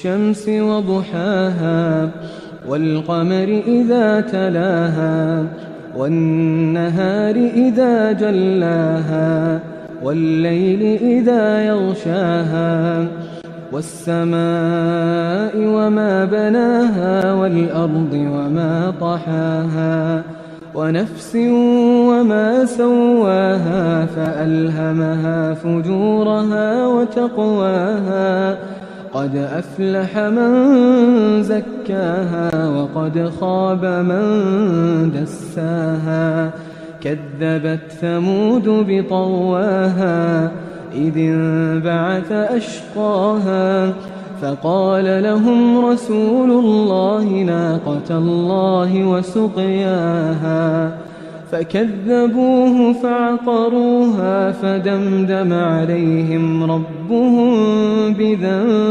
والشمس وضحاها والقمر إذا تلاها والنهار إذا جلاها والليل إذا يغشاها والسماء وما بناها والأرض وما طحاها ونفس وما سواها فألهمها فجورها وتقواها قد أفلح من زكاها وقد خاب من دساها كذبت ثمود بطغواها إذ انبعث أشقاها فقال لهم رسول الله ناقة الله وسقياها فكذبوه فعقروها فدمدم عليهم ربهم بذنبهم